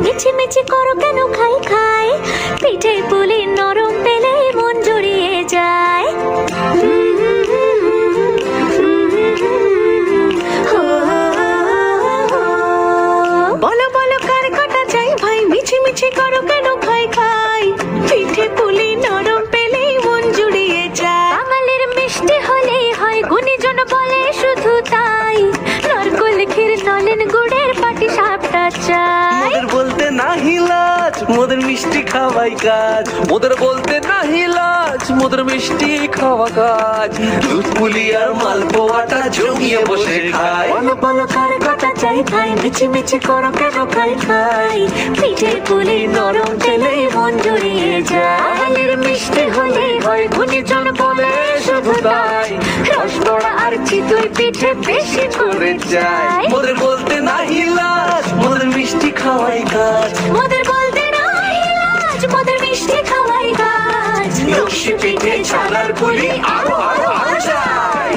মিছি মিছি করো কেন খাই খাই, পিঠে পুলি নরম পেলে মন জড়িয়ে যায়। বলো বলো কার কাটা চাই ভাই, মিছি মিছি করো কেন খাই খাই, পিঠে পুলি নরম পেলেই মন জুড়িয়ে যায়। বাঙালির মিষ্টি হলেই হয়, গুণীজন বলে শুধু তাই, নারকোল ক্ষীর নলেন গুড়ের পাটি সাপটা চাই। মোদের বলতে নাহি লাজ, মোদের মিষ্টি খাওয়াই কাজ। মোদের বলতে নাহি লাজ, মোদের মিষ্টি খাওয়া কাজ। দুধ পুলি আর মালপোয়াটা জমিয়ে বসে খায়। বলো বলো কার কাটা চাই ভাই, মিছি মিছি করো কেন খাই খাই, পিঠে পুলি নরম পেলেই মন জড়িয়ে যায়। বাঙালির মিষ্টি হলেই হয়, গুণীজন বলে শুধু তাই, রসগোড়া আর চিতই পিঠে বেশি করে যায়। মোদের বলতে নাহি লাজ, মোদের মিষ্টি খাওয়াই কাজ। মোদের বলতে নাই লাজ, মোদের মিষ্টি খাওয়াই কাজ। লক্ষ্মী পিঠে ছানার পুলি আরো আরো আরো চাই।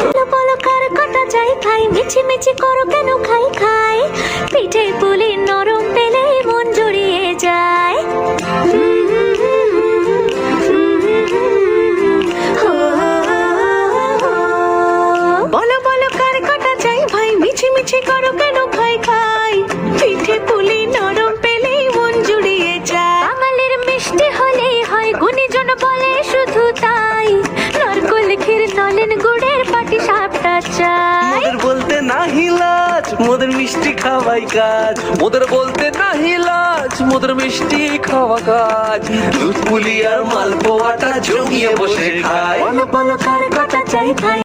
বলো বলো কার কাটা চাই ভাই, মিছি মিছি করো কেন খাই খাই, পিঠে পুলি নরম পেলেই মন জড়িয়ে যায়। বলো বলো কার কাটা চাই ভাই, মিছি মিছি করো কেন খাই খাই, পিঠে পুলি নরম পেলেই মন জুড়িয়ে যায়। বাঙালির মিষ্টি হলেই হয়, গুণীজন বলে শুধু তাই, নারকোল ক্ষীর নলেন গুড়ের পাটি সাপটা চাই। মোদের বলতে নাহি লাজ, মোদের মিষ্টি খাওয়াই কাজ। মোদের বলতে নাহি লাজ, মোদের মিষ্টি খাওয়া কাজ। দুধ পুলি আর মালপোয়াটা জমিয়ে বসে খায়। বলো বলো কার কাটা চাই ভাই।